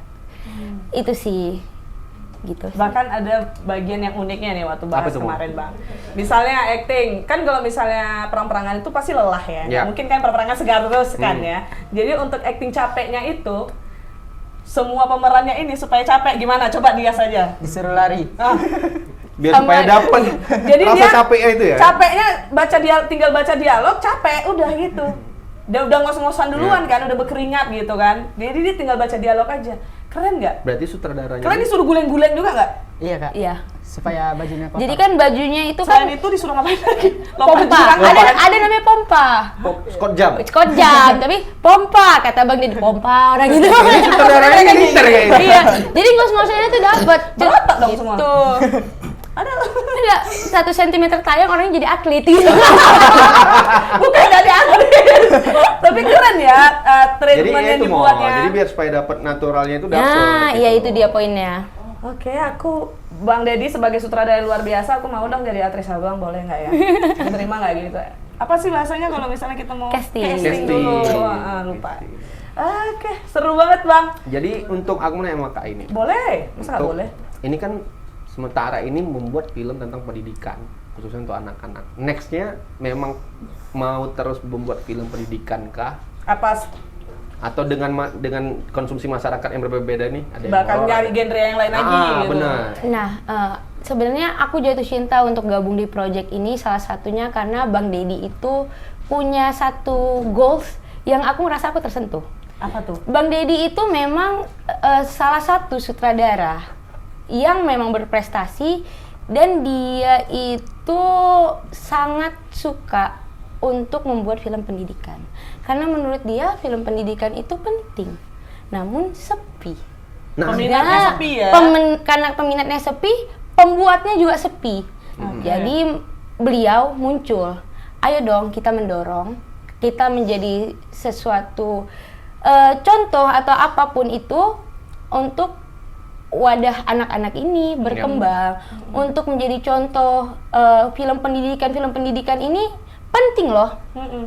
Itu sih. Gitu sih. Bahkan ada bagian yang uniknya nih waktu bahas Apa tuh, kemarin Bang. Misalnya acting, kan kalau misalnya perang-perangan itu pasti lelah ya. Ya. Mungkin kan perang-perangan segar terus kan ya. Jadi untuk acting capeknya itu, semua pemerannya ini supaya capek gimana? Coba dia saja. Disuruh lari. Biar supaya dapet Jadi rasa dia capeknya itu ya? Capeknya tinggal baca dialog, capek, udah gitu. Dia udah ngos-ngosan duluan kan, udah berkeringat gitu kan. Jadi dia tinggal baca dialog aja. Keren nggak? Berarti sutradaranya. Kalian disuruh guleng-guleng juga nggak? Iya kak. Iya. Supaya bajunya kotor. Jadi kan bajunya itu Selain kan itu disuruh ngapain lagi? pompa. Ada namanya pompa. Scott jam. Scott jam, tapi pompa kata Bang Dedi, pompa orang gitu. Sutradaranya militer kayaknya. Iya. Jadi ngos-ngosannya tuh dapat. Berotak dong semua. Tuh. Ada 1 cm tayang orangnya jadi atlet gitu. Bukan jadi atlet. Tapi keren ya Jadi treatment ya yang itu mau. dibuatnya. Jadi biar supaya dapat naturalnya itu dapat. Nah, iya itu dia poinnya. Oke, aku Bang Dedi sebagai sutradara luar biasa, aku mau dong jadi aktris abang, boleh nggak ya? Terima nggak gitu? Apa sih bahasanya kalau misalnya kita mau Casting. dulu? Lupa. Oke, seru banget Bang. Jadi untuk aku nanya sama Kak ini. Boleh, masa nggak Untuk- boleh? Ini kan sementara ini membuat film tentang pendidikan, khususnya untuk anak-anak. Nextnya memang mau terus membuat film pendidikan kah? Apa Atau dengan konsumsi masyarakat yang berbeda nih? Ada yang bakal horor, nyari ada- genre yang lain lagi gitu? Benar. Nah, sebenarnya aku jatuh cinta untuk gabung di project ini salah satunya karena Bang Dedi itu punya satu goals yang aku merasa aku tersentuh. Apa tuh? Bang Deddy itu memang salah satu sutradara yang memang berprestasi dan dia itu sangat suka untuk membuat film pendidikan. Karena menurut dia film pendidikan itu penting, namun sepi. Nah, Peminatnya sepi ya? Karena peminatnya sepi, pembuatnya juga sepi. Jadi beliau muncul, ayo dong kita mendorong, kita menjadi sesuatu contoh atau apapun itu untuk wadah anak-anak ini berkembang, untuk menjadi contoh film pendidikan ini penting loh.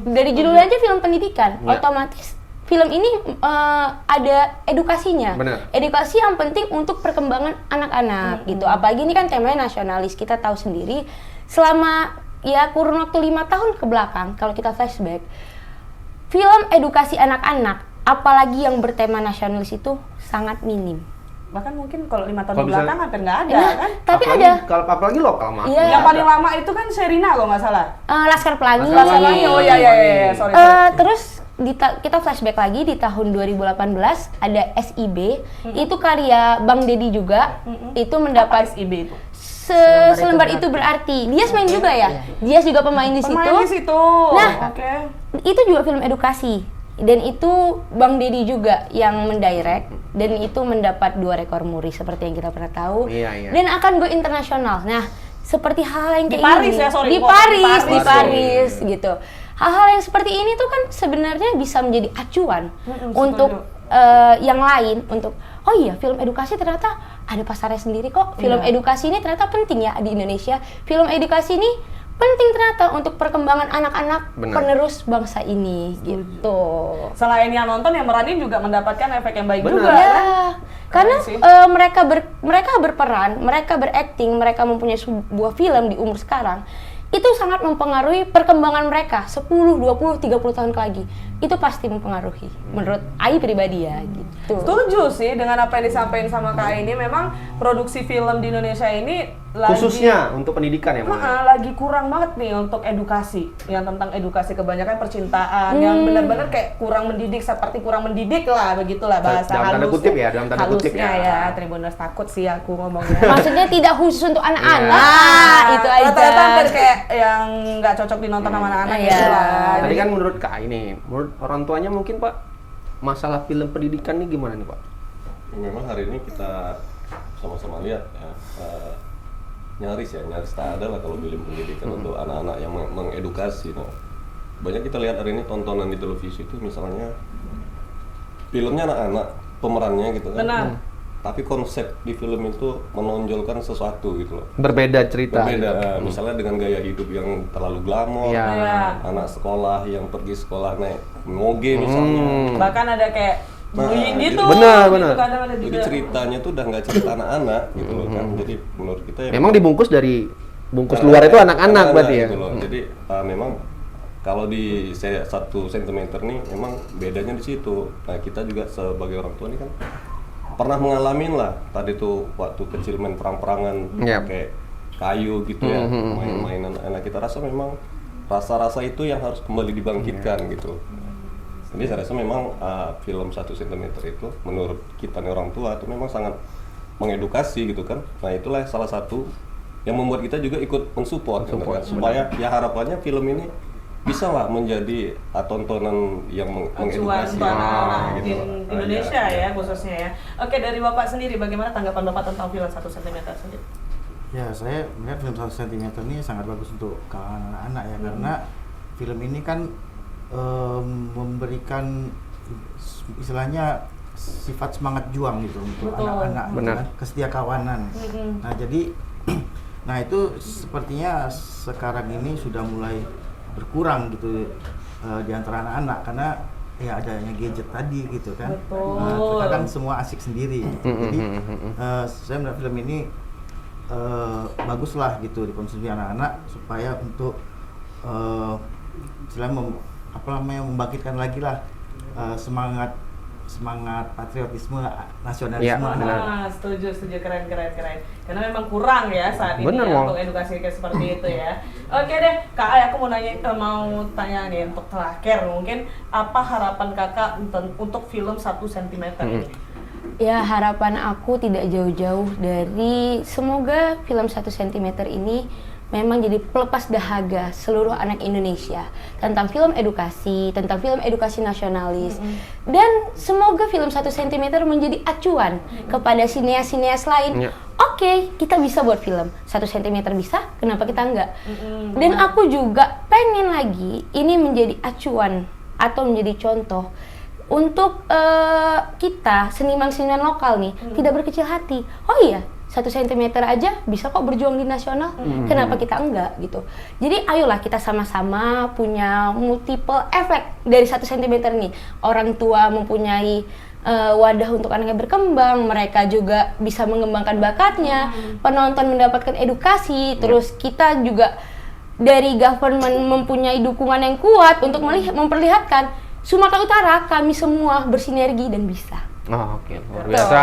Dari judulnya aja film pendidikan, otomatis film ini ada edukasinya. Bener. Edukasi yang penting untuk perkembangan anak-anak gitu. Apalagi ini kan temanya nasionalis, kita tahu sendiri selama ya kurun waktu 5 tahun ke belakang kalau kita flashback, film edukasi anak-anak apalagi yang bertema nasionalis itu sangat minim. Bahkan mungkin kalau 5 tahun Kalau ke belakang misalnya- hampir nggak ada Nah, kan? tapi apalagi, ada kalau apalagi lokal mah. Iya. Yang paling lama itu kan Sherina kalau nggak salah. Laskar Pelangi. Laskar Pelangi, oh iya, sorry. Terus kita flashback lagi di tahun 2018 ada SIB, itu karya Bang Deddy juga, itu mendapat SIB itu. selembar itu berarti. Dias main juga ya? Dias juga pemain di situ. Pemain di situ. Nah, Oke. itu juga film edukasi. Dan itu Bang Deddy juga yang mendirect, dan itu mendapat 2 rekor muri seperti yang kita pernah tahu. Iya. Dan akan go internasional. Nah, seperti hal yang Di kayak Paris ini, ya, sorry, di Pok. Paris Di Paris gitu. Hal-hal yang seperti ini tuh kan sebenarnya bisa menjadi acuan untuk yang lain, untuk oh iya, film edukasi ternyata ada pasarnya sendiri kok. Film edukasi ini ternyata penting ya di Indonesia. Film edukasi ini penting ternyata untuk perkembangan anak-anak Benar. penerus bangsa ini gitu. Selain yang nonton, yang meranin juga mendapatkan efek yang baik Benar. juga. Ya, Kan? karena Keren sih. mereka berperan, mereka berakting, mereka mempunyai sebuah film di umur sekarang, itu sangat mempengaruhi perkembangan mereka 10, 20, 30 tahun lagi. Itu pasti mempengaruhi menurut Ai pribadi ya gitu. Setuju sih dengan apa yang disampaikan sama Kak ini. Memang produksi film di Indonesia ini lagi, Khususnya untuk pendidikan ya, Mbak. lagi kurang banget nih untuk edukasi. Yang tentang edukasi, kebanyakan percintaan yang benar-benar kayak kurang mendidik, seperti kurang mendidik lah, begitulah bahasa Dalam tanda halus. kutip ya, dalam tanda kutip halusnya ya. Tribuners takut sih aku ngomongnya. Maksudnya tidak khusus untuk anak-anak. Ah, Itu aja. Rata-rata hampir kayak yang nggak cocok ditonton sama anak-anak Iya. gitu lah. Tadi kan menurut Kak ini, menurut orang tuanya mungkin Pak, masalah film pendidikan ini gimana nih Pak? Memang hari ini kita sama-sama lihat ya, nyaris tak ada lah kalau film pendidikan untuk anak-anak yang mengedukasi. Nah, banyak kita lihat hari ini tontonan di televisi itu misalnya filmnya anak-anak, pemerannya gitu kan. Benar. Tapi konsep di film itu menonjolkan sesuatu gitu loh. Berbeda cerita. Berbeda, misalnya dengan gaya hidup yang terlalu glamor, Iya. anak sekolah yang pergi sekolah naik moge misalnya. Bahkan ada kayak bullying jadi- gitu. Benar, gitu, benar. kadang ada Jadi juga. ceritanya tuh udah nggak cerita anak-anak gitu loh kan. Jadi menurut kita ya Memang dibungkus dari bungkus luar itu anak-anak berarti ya. gitu loh. Jadi memang kalau di 1 cm nih memang bedanya di situ. Nah, kita juga sebagai orang tua nih kan pernah mengalami lah tadi tuh waktu kecil main perang-perangan Yap. pakai kayu gitu ya, main-mainan anak kita rasa memang rasa-rasa itu yang harus kembali dibangkitkan gitu. Jadi saya rasa memang film 1 cm itu menurut kita nih orang tua itu memang sangat mengedukasi gitu kan. Nah, itulah salah satu yang membuat kita juga ikut mensupport gitu kan. Supaya ya harapannya film ini bisa lah menjadi tontonan yang Acuan mengedukasi untuk anak-anak gitu. di Indonesia ya khususnya ya. Oke, dari Bapak sendiri bagaimana tanggapan Bapak tentang film 1 cm sendiri? Ya, saya melihat film 1 cm ini sangat bagus untuk kalangan anak-anak ya, karena film ini kan memberikan istilahnya sifat semangat juang gitu untuk Betul. anak-anak, gitu Benar. kan, kesetiakawanan. Nah, jadi nah itu sepertinya sekarang ini sudah mulai berkurang gitu di antara anak-anak, karena ya adanya gadget tadi gitu kan. Betul. Nah, sekarang semua asik sendiri. Jadi saya melihat film ini bagus lah gitu dikonsumsi anak-anak supaya untuk istilahnya membangkitkan lagi lah semangat semangat patriotisme, nasionalisme. Iya, benar. Setuju, keren. Karena memang kurang ya saat ini Bener, ya, Mo. untuk edukasi kayak seperti itu ya. Oke deh, Kak Ai, aku mau tanya nih untuk terakhir mungkin apa harapan kakak untuk film 1 cm ini? Ya, harapan aku tidak jauh-jauh dari semoga film 1 cm ini memang jadi pelepas dahaga seluruh anak Indonesia tentang film edukasi nasionalis. Dan semoga film 1 cm menjadi acuan kepada sineas-sineas lain. Oke, kita bisa buat film 1 cm bisa, kenapa kita enggak? Dan aku juga pengen lagi ini menjadi acuan atau menjadi contoh untuk kita seniman-seniman lokal nih tidak berkecil hati. Oh iya, 1 cm aja bisa kok berjuang di nasional, kenapa kita enggak gitu. Jadi ayolah kita sama-sama punya multiple efek dari 1 cm nih. Orang tua mempunyai wadah untuk anaknya berkembang, mereka juga bisa mengembangkan bakatnya, penonton mendapatkan edukasi, terus kita juga dari government mempunyai dukungan yang kuat untuk memperlihatkan Sumatera Utara kami semua bersinergi dan bisa. Oh, oke, luar biasa.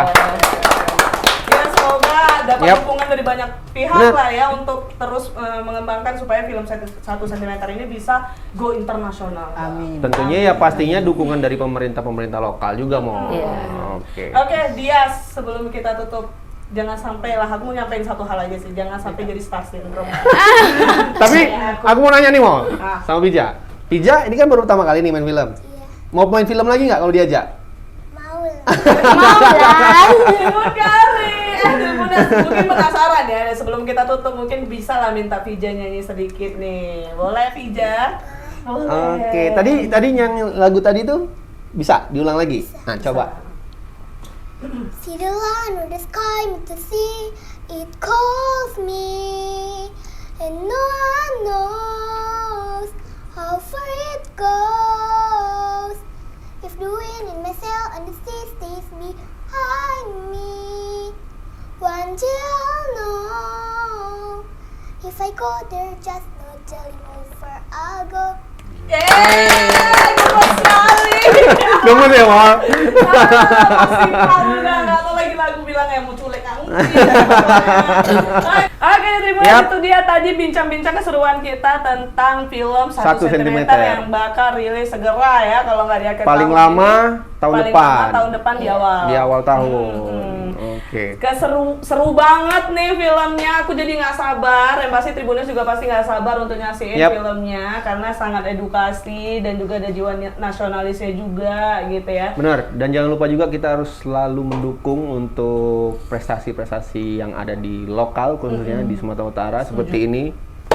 Ya semoga dapat dukungan dari banyak pihak Bener. lah ya untuk terus mengembangkan supaya film 1 cm ini bisa go internasional. Amin. Tentunya ya pastinya dukungan dari pemerintah lokal juga mau. Iya. Oke. Oke, Dias, sebelum kita tutup, jangan sampai lah, aku mau nyampein satu hal aja sih, jangan sampai jadi star syndrome. Tapi aku mau nanya nih mau Ah. sama Pija. Pija ini kan baru pertama kali nih main film. Mau main film lagi nggak kalau diajak? Mau lah. Terima kasih. Mungkin penasaran ya, sebelum kita tutup mungkin bisa lah minta Pija nyanyi sedikit nih. Boleh Pija? Boleh. Oke, tadi yang lagu tadi tuh bisa diulang lagi. Nah, coba. See the line or the sky, meet the sea, it calls me, and no one knows how far it goes. If the wind in my sail and the sea stays behind me, one day I'll know. If I go there, just no telling how far I'll go. Gemes sekali. Gemes ya, Mal? Masih kamu nggak tahu lagi lagu bilang mau culik kamu. Oke, terima kasih. Itu dia tadi bincang-bincang keseruan kita tentang film 1 cm yang bakal rilis segera ya kalau nggak di akhir Paling tahun lama ini. tahun Paling depan. lama tahun depan di awal. Di awal tahun. Oke. Seru banget nih filmnya, aku jadi nggak sabar. Yang pasti Tribuners juga pasti nggak sabar untuk nyasihin filmnya karena sangat edukasi dan juga ada jiwa nasionalisnya juga gitu ya. Benar, dan jangan lupa juga kita harus selalu mendukung untuk prestasi-prestasi yang ada di lokal khususnya di Sumatera Utara seperti ini.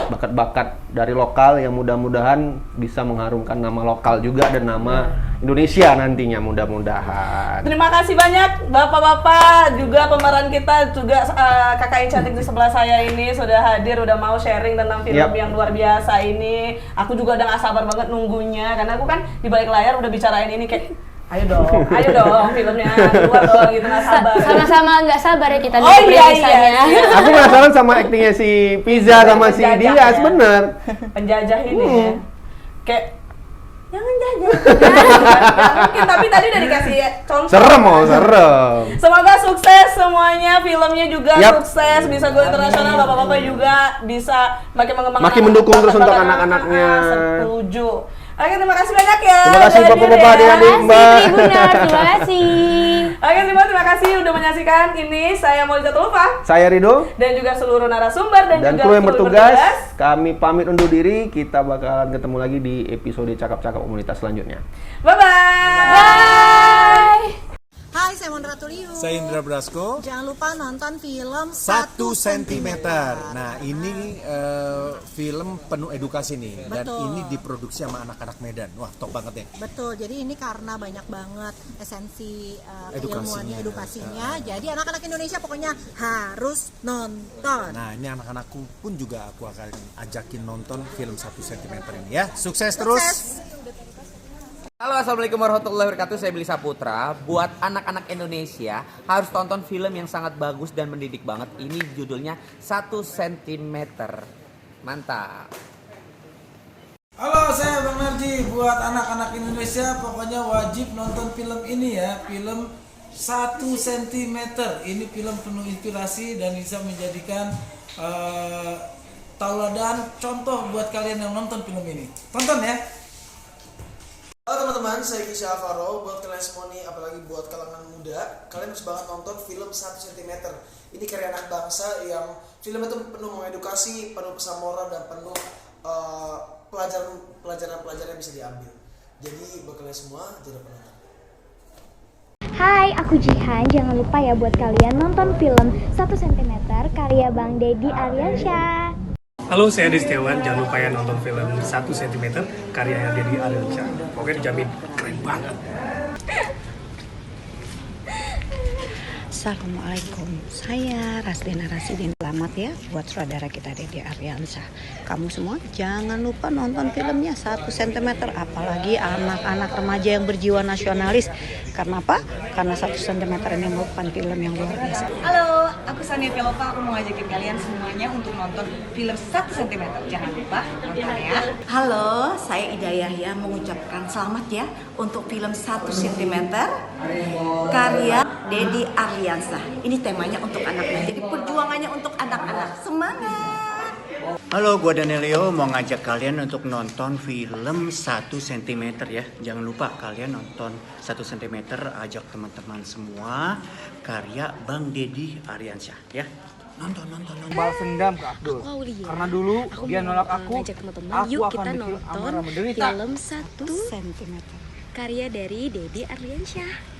Bakat-bakat dari lokal yang mudah-mudahan bisa mengharumkan nama lokal juga dan nama Indonesia nantinya mudah-mudahan. Terima kasih banyak bapak-bapak, juga pemeran kita, juga kakak yang cantik di sebelah saya ini sudah hadir, udah mau sharing tentang film yang luar biasa ini. Aku juga udah gak sabar banget nunggunya karena aku kan di balik layar udah bicarain ini kayak ayo dong filmnya keluar dong gitu, gak sabar. Sama-sama nggak sabar ya kita Oh iya. Aku penasaran sama aktingnya si Pizza sama si Dias, bener. Penjajah ini ya. Kayak jangan jajah. Nggak mungkin, tapi tadi udah dikasih contoh. Serem. Semoga sukses semuanya, filmnya juga sukses, bisa go internasional, bapak-bapak juga bisa makin mengembangkan. Makin mendukung terus untuk anak-anaknya. Setuju. Oke, terima kasih banyak ya. Terima kasih bapak-bapak, adik-adik, Mbak. Terima kasih. Oke, terima kasih udah menyaksikan ini. Saya Monica Tulfa. Saya Rido. Dan juga seluruh narasumber dan juga kru yang bertugas. Kami pamit undur diri. Kita bakalan ketemu lagi di episode Cakap-Cakap Komunitas selanjutnya. Bye-bye. Hai, saya Mondra Tuliu. Saya Indra Brasko. Jangan lupa nonton film 1 cm. Nah, ini film penuh edukasi nih. Dan ini diproduksi sama anak-anak Medan. Wah, top banget ya. Betul, jadi ini karena banyak banget esensi keilmuannya, edukasinya. Jadi anak-anak Indonesia pokoknya harus nonton. Nah, ini anak-anakku pun juga aku akan ajakin nonton film 1 cm ini ya. Sukses terus. Halo, assalamualaikum warahmatullahi wabarakatuh. Saya Billy Saputra. Buat anak-anak Indonesia harus tonton film yang sangat bagus dan mendidik banget. Ini judulnya 1 cm. Mantap. Halo, saya Bang Narji. Buat anak-anak Indonesia, pokoknya wajib nonton film ini ya. Film 1 cm. Ini film penuh inspirasi dan bisa menjadikan tauladan contoh buat kalian yang nonton film ini. Tonton ya. Halo teman-teman, saya Kisha Alvaro. Buat kalian semua nih, apalagi buat kalangan muda, kalian harus banget nonton film 1 cm. Ini karya anak bangsa yang film itu penuh mengedukasi, penuh pesan moral dan penuh pelajaran-pelajaran yang bisa diambil. Jadi buat kalian semua, jangan lupa nonton. Hai, aku Jihan. Jangan lupa ya buat kalian nonton film 1 cm karya Bang Deddy Aryansyah. Halo, saya Adi Setiawan. Jangan lupa ya nonton film 1 cm karya Deddy Aryansyah. Pokoknya dijamin keren banget. Assalamualaikum, saya Rasdena Rasidin. Selamat ya buat saudara kita Deddy Aryansyah. Kamu semua jangan lupa nonton filmnya 1 cm, apalagi anak-anak remaja yang berjiwa nasionalis. Karena apa? Karena 1 cm ini merupakan film yang luar biasa. Halo, aku Sania Pilopa. Aku mau ngajakin kalian semuanya untuk nonton film 1 cm. Jangan lupa nonton ya. Halo, saya Ida Yahya mengucapkan selamat ya untuk film 1 cm karya Deddy Aryansyah. Ini temanya untuk anak-anak, jadi perjuangannya untuk anak-anak. Semangat! Halo, gua Danelio mau ngajak kalian untuk nonton film 1 cm ya. Jangan lupa kalian nonton 1 cm, ajak teman-teman semua, karya Bang Deddy Aryansyah ya. Nonton. Balas dendam ke Abdul. Karena dulu dia nolak aku. Aku akan bikin Amara menderita. Film 1 cm karya dari Deddy Aryansyah.